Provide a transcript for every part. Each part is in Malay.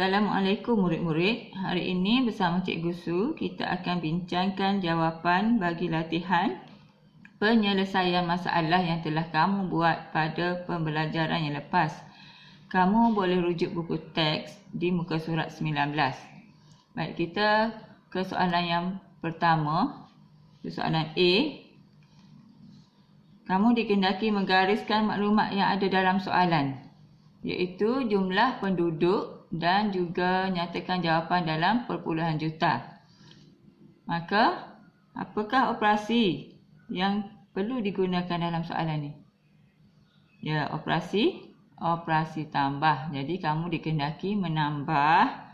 Assalamualaikum murid-murid. Hari ini bersama Cikgu Su, kita akan bincangkan jawapan bagi latihan penyelesaian masalah yang telah kamu buat pada pembelajaran yang lepas. Kamu boleh rujuk buku teks di muka surat 19. Baik, kita ke soalan yang pertama, soalan A. Kamu dikehendaki menggariskan maklumat yang ada dalam soalan, iaitu jumlah penduduk dan juga nyatakan jawapan dalam perpuluhan juta. Maka, apakah operasi yang perlu digunakan dalam soalan ni? Ya, operasi tambah. Jadi, kamu dikehendaki menambah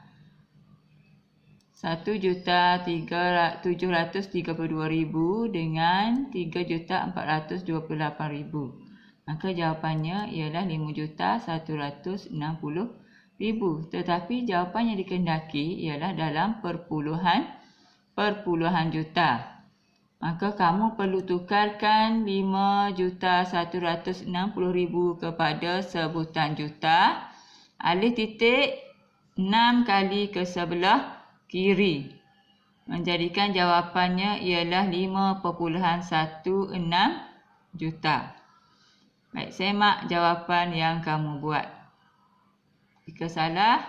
1.732.000 dengan 3.428.000. Maka jawapannya ialah 5.160.000. Tetapi jawapan yang dikehendaki ialah dalam perpuluhan juta. Maka kamu perlu tukarkan 5.160.000 kepada sebutan juta, alih titik 6 kali ke sebelah kiri. Menjadikan jawapannya ialah 5.16 juta. Baik, semak jawapan yang kamu buat. Jika salah,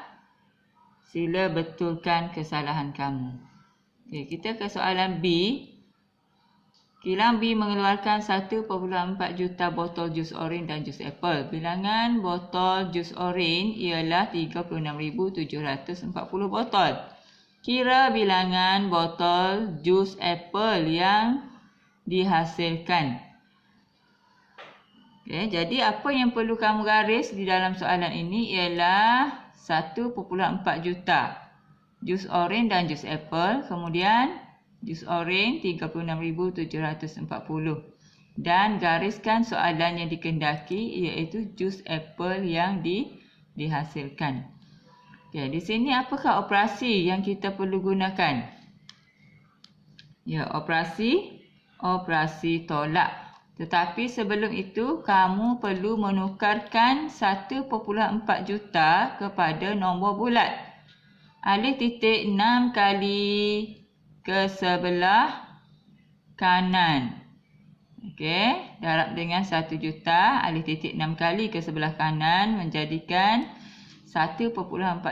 sila betulkan kesalahan kamu. Okey, kita ke soalan B. Kilang B mengeluarkan 1.4 juta botol jus oren dan jus apple. Bilangan botol jus oren ialah 36.740 botol. Kira bilangan botol jus apple yang dihasilkan. Okay, jadi apa yang perlu kamu garis di dalam soalan ini ialah 1.4 juta jus oren dan jus apple. Kemudian jus oren 36.740. Dan gariskan soalan yang dikehendaki iaitu jus apple yang dihasilkan. Okay, di sini apakah operasi yang kita perlu gunakan? Ya, operasi tolak. Tetapi sebelum itu, kamu perlu menukarkan 1.4 juta kepada nombor bulat. Alih titik 6 kali ke sebelah kanan. Okey, darab dengan 1 juta, alih titik 6 kali ke sebelah kanan menjadikan 1.4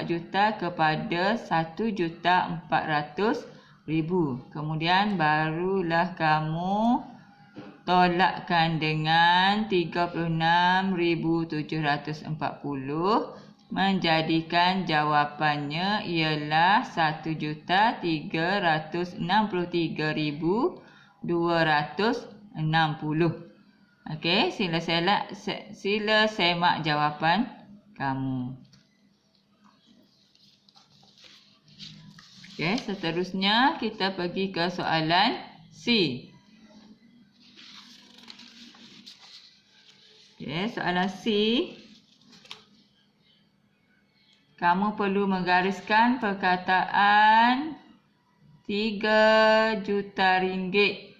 juta kepada 1.400.000. Kemudian barulah kamu tolakkan dengan 36.740, menjadikan jawapannya ialah 1.363.260. Okey, sila semak jawapan kamu. Okey, seterusnya kita pergi ke soalan C. Okay, soalan C. Kamu perlu menggariskan perkataan 3 juta ringgit.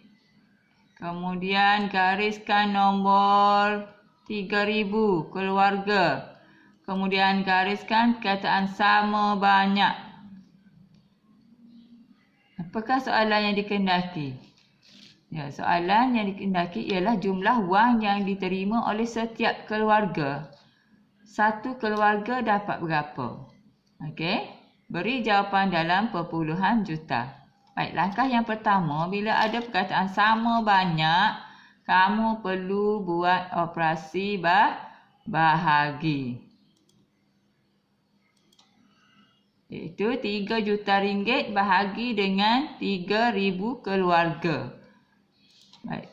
Kemudian gariskan nombor 3,000 keluarga. Kemudian gariskan perkataan sama banyak. Apakah soalan yang dikehendaki? Ya, soalan yang dikehendaki ialah jumlah wang yang diterima oleh setiap keluarga. Satu keluarga dapat berapa? Okey, beri jawapan dalam perpuluhan juta. Baik, langkah yang pertama, bila ada perkataan sama banyak, kamu perlu buat operasi bahagi. Iaitu 3 juta ringgit bahagi dengan 3,000 keluarga. Baik.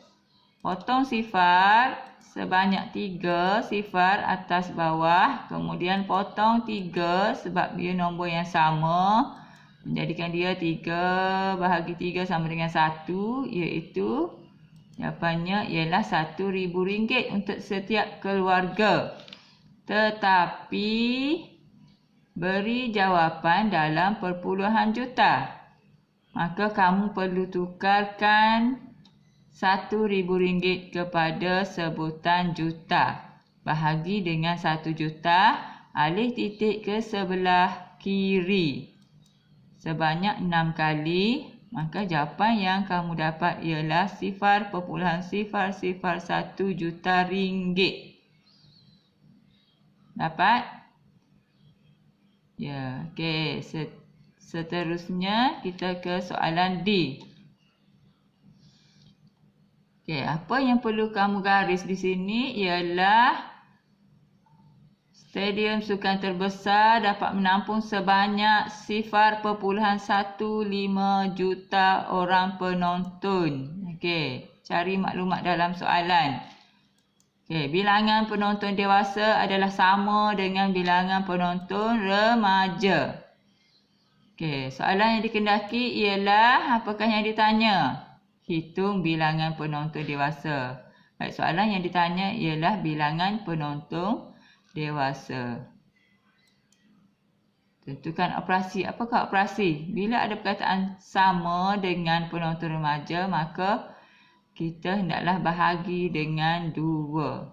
Potong sifar sebanyak 3 sifar atas bawah. Kemudian potong 3 sebab dia nombor yang sama. Menjadikan dia 3 bahagi 3 sama dengan 1. Iaitu jawapannya ialah RM1,000 untuk setiap keluarga. Tetapi beri jawapan dalam perpuluhan juta. Maka kamu perlu tukarkan RM1,000 kepada sebutan juta. Bahagi dengan 1 juta, alih titik ke sebelah kiri sebanyak 6 kali, maka jawapan yang kamu dapat ialah 0,001 juta ringgit. Dapat? Ya, okey. Seterusnya kita ke soalan D. Okey, apa yang perlu kamu garis di sini ialah stadium sukan terbesar dapat menampung sebanyak 0,15 juta orang penonton. Okey, cari maklumat dalam soalan. Okey, bilangan penonton dewasa adalah sama dengan bilangan penonton remaja. Okey, soalan yang dikendaki ialah apakah yang ditanya? Hitung bilangan penonton dewasa. Baik, soalan yang ditanya ialah bilangan penonton dewasa. Tentukan operasi. Apakah operasi? Bila ada perkataan sama dengan penonton remaja, maka kita hendaklah bahagi dengan 2.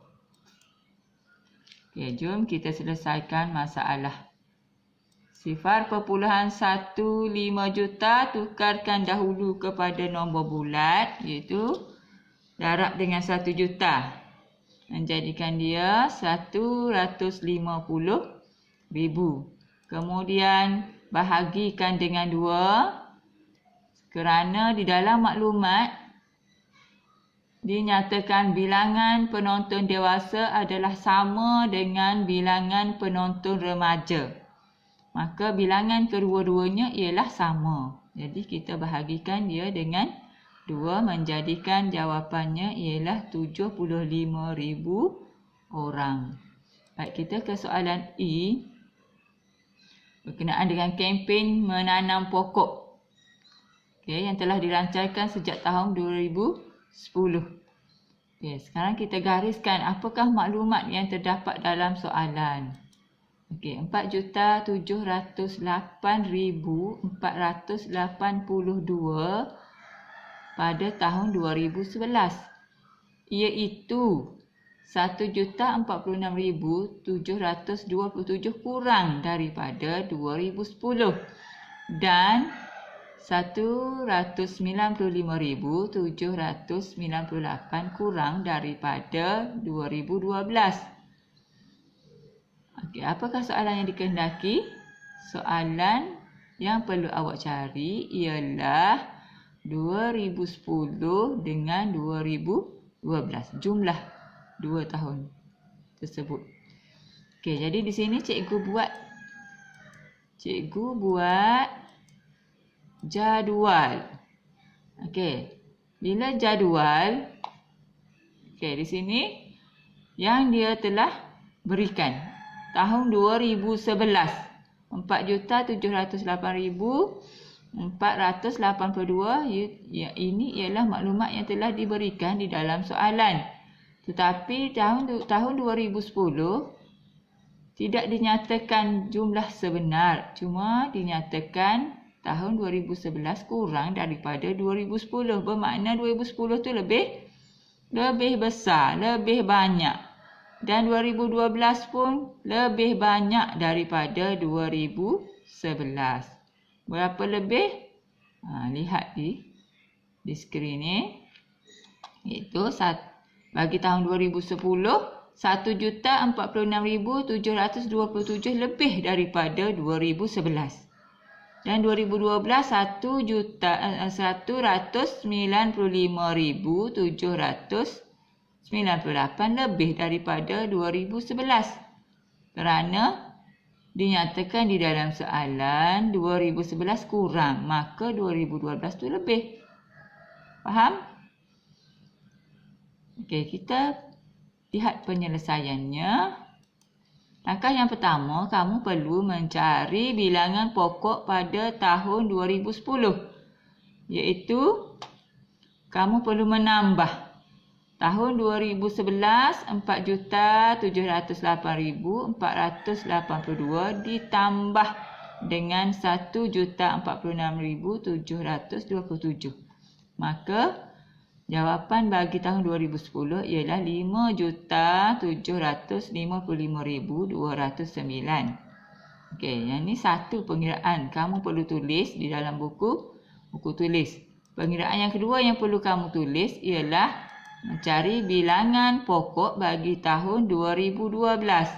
Okey, jom kita selesaikan masalah. 0,15 juta tukarkan dahulu kepada nombor bulat, iaitu darab dengan 1 juta. Menjadikan dia 150,000. Kemudian bahagikan dengan 2 kerana di dalam maklumat dinyatakan bilangan penonton dewasa adalah sama dengan bilangan penonton remaja. Maka bilangan kedua-duanya ialah sama. Jadi kita bahagikan dia dengan 2 menjadikan jawapannya ialah 75,000 orang. Baik, kita ke soalan E. Berkenaan dengan kempen menanam pokok. Okey, yang telah dirancangkan sejak tahun 2010. Okey, sekarang kita gariskan apakah maklumat yang terdapat dalam soalan. Okey, 4,008,482 pada tahun 2011, iaitu 1,046,727 kurang daripada 2010 dan 195,798 kurang daripada 2012. Okey, apakah soalan yang dikehendaki? Soalan yang perlu awak cari ialah 2010 dengan 2012. Jumlah 2 tahun tersebut. Okey, jadi di sini cikgu buat jadual. Okey, bila jadual, okey, di sini yang dia telah berikan tahun 2011 4,708,482. Ini ialah maklumat yang telah diberikan di dalam soalan. Tetapi tahun 2010 tidak dinyatakan jumlah sebenar, cuma dinyatakan tahun 2011 kurang daripada 2010. Bermakna 2010 tu lebih besar, lebih banyak. Dan 2012 pun lebih banyak daripada 2011. Berapa lebih? Lihat di skrin ni. Iaitu bagi tahun 2010, 1,046,727 lebih daripada 2011. Dan 2012, 1,195,798 lebih daripada 2011. Kerana dinyatakan di dalam soalan 2011 kurang, maka 2012 tu lebih. Faham? Okey, kita lihat penyelesaiannya. Langkah yang pertama, kamu perlu mencari bilangan pokok pada tahun 2010. Iaitu, kamu perlu menambah. Tahun 2011, 4,708,482 ditambah dengan 1,046,727. Maka, jawapan bagi tahun 2010 ialah 5,755,209. Okey, yang ni satu pengiraan. Kamu perlu tulis di dalam buku tulis. Pengiraan yang kedua yang perlu kamu tulis ialah mencari bilangan pokok bagi tahun 2012.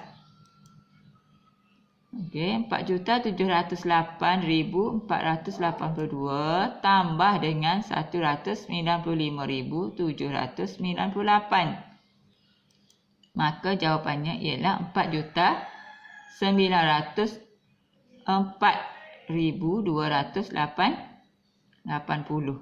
Okey, 4,708,482 tambah dengan 195,798. Maka jawapannya ialah 4,904,280.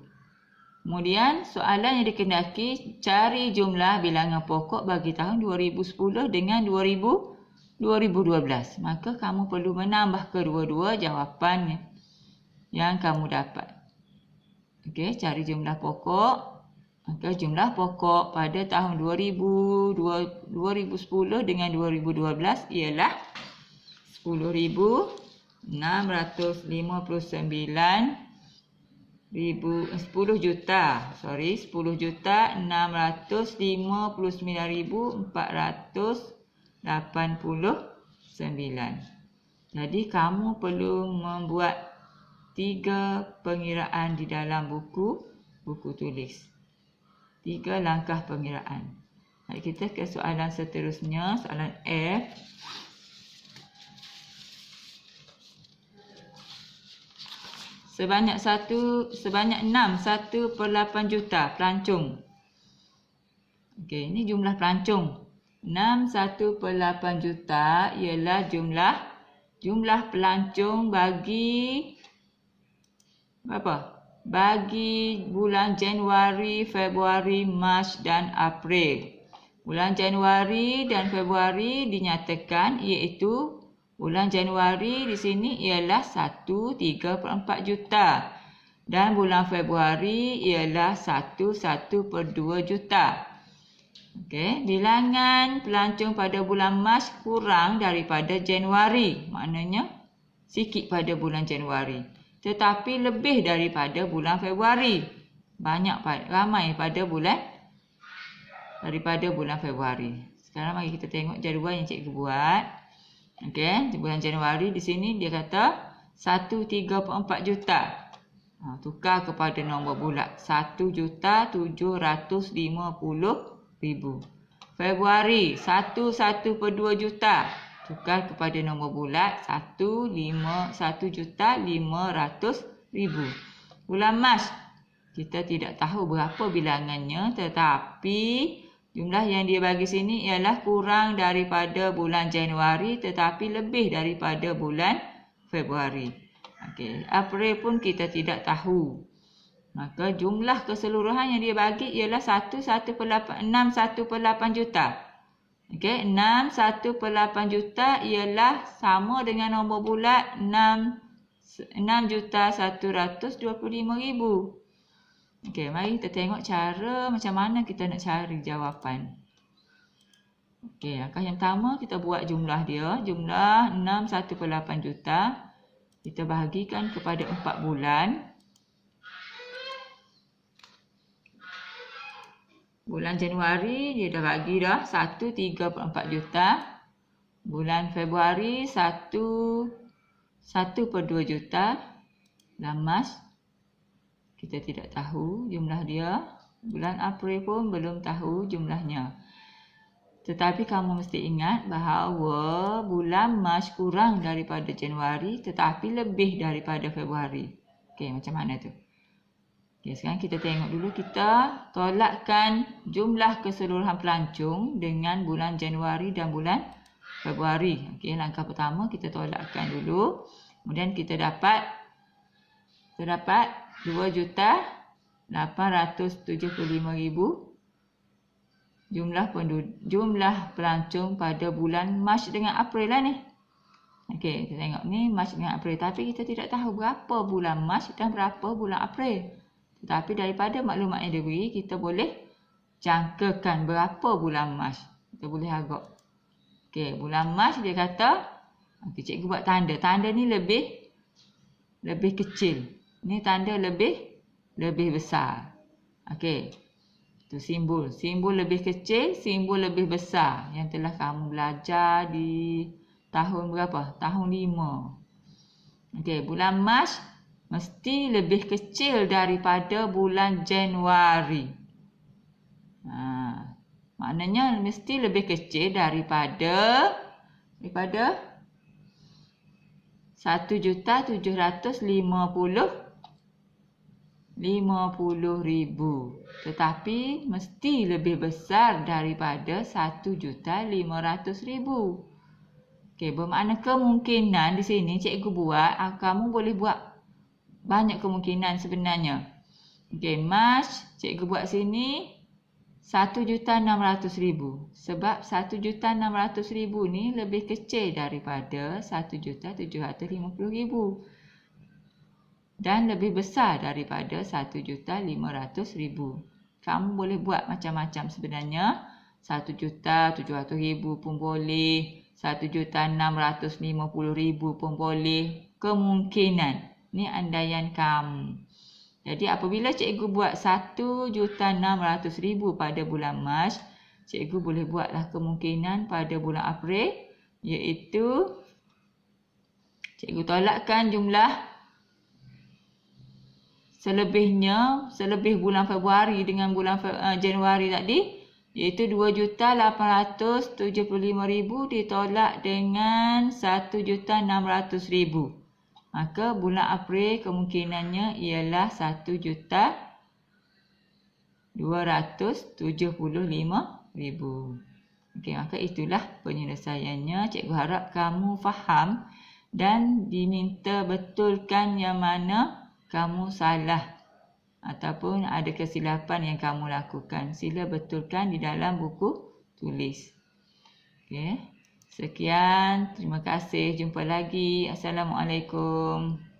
Kemudian soalan yang dikendaki cari jumlah bilangan pokok bagi tahun 2010 dengan 2012. Maka kamu perlu menambah kedua-dua jawapan yang kamu dapat. Okey, cari jumlah pokok. Maka jumlah pokok pada tahun 2010 dengan 2012 ialah 10,659 10,659,489. Jadi kamu perlu membuat 3 pengiraan di dalam buku tulis. 3 langkah pengiraan. Baik, kita ke soalan seterusnya, soalan F. Sebanyak 1/8 juta pelancong. Okey, ini jumlah pelancong. 1/8 juta ialah jumlah pelancong bagi berapa? Bagi bulan Januari, Februari, Mac dan April. Bulan Januari dan Februari dinyatakan iaitu bulan Januari di sini ialah 1/34 juta dan bulan Februari ialah 1/2 juta. Okey, bilangan pelancong pada bulan Mac kurang daripada Januari, maknanya sikit pada bulan Januari, tetapi lebih daripada bulan Februari. Ramai daripada bulan Februari. Sekarang mari kita tengok jadual yang cikgu buat. Okey, bulan Januari di sini dia kata 1/34 juta. Tukar kepada nombor bulat 1,750,000. Februari 1/2 juta. Tukar kepada nombor bulat 1,500,000. Bulan Mac kita tidak tahu berapa bilangannya, tetapi jumlah yang dia bagi sini ialah kurang daripada bulan Januari tetapi lebih daripada bulan Februari. Okey, April pun kita tidak tahu. Maka jumlah keseluruhan yang dia bagi ialah 6/8 juta. Okey, 6/8 juta ialah sama dengan nombor bulat 6,125,000. Okey, mari kita tengok cara macam mana kita nak cari jawapan. Okey, langkah yang pertama kita buat jumlah dia. Jumlah 6/8 juta. Kita bahagikan kepada 4 bulan. Bulan Januari dia dah bagi dah 1/34 juta. Bulan Februari 1/2 juta. Bulan Mac kita tidak tahu jumlah dia. Bulan April pun belum tahu jumlahnya. Tetapi kamu mesti ingat bahawa bulan Mac kurang daripada Januari tetapi lebih daripada Februari. Okey, macam mana tu? Okey, sekarang kita tengok dulu, kita tolakkan jumlah keseluruhan pelancong dengan bulan Januari dan bulan Februari. Okey, langkah pertama kita tolakkan dulu. Kemudian kita dapat 2,875,000 jumlah pelancong pada bulan Mac dengan April lah ni. Okey, kita tengok ni Mac dengan April, tapi kita tidak tahu berapa bulan Mac dan berapa bulan April. Tetapi daripada maklumat yang diberi, kita boleh jangkakan berapa bulan Mac. Kita boleh agak. Okey, bulan Mac dia kata, okey, cikgu buat tanda. Tanda ni lebih kecil. Ni tanda lebih besar. Okey. Itu simbol. Simbol lebih kecil, simbol lebih besar yang telah kamu belajar di tahun berapa? Tahun 5. Okey, bulan Mac mesti lebih kecil daripada bulan Januari. Maknanya mesti lebih kecil daripada 1,750,000. Tetapi mesti lebih besar daripada 1,500,000. Okey, bermakna kemungkinan di sini cikgu buat, kamu boleh buat banyak kemungkinan sebenarnya. Okey, Mac cikgu buat sini 1,600,000. Sebab 1,600,000 ni lebih kecil daripada 1,750,000. Dan lebih besar daripada 1,500,000. Kamu boleh buat macam-macam sebenarnya. 1,700,000 pun boleh. 1,650,000 pun boleh. Kemungkinan. Ni andaian kamu. Jadi apabila cikgu buat 1,600,000 pada bulan Mac, cikgu boleh buatlah kemungkinan pada bulan April, iaitu cikgu tolakkan jumlah selebih bulan Februari dengan bulan Januari tadi, iaitu 2,875,000 ditolak dengan 1,600,000. Maka bulan April kemungkinannya ialah 1,275,000. Okey, maka itulah penyelesaiannya. Cikgu harap kamu faham dan diminta betulkan yang mana kamu salah ataupun ada kesilapan yang kamu lakukan. Sila betulkan di dalam buku tulis. Okey. Sekian, terima kasih. Jumpa lagi. Assalamualaikum.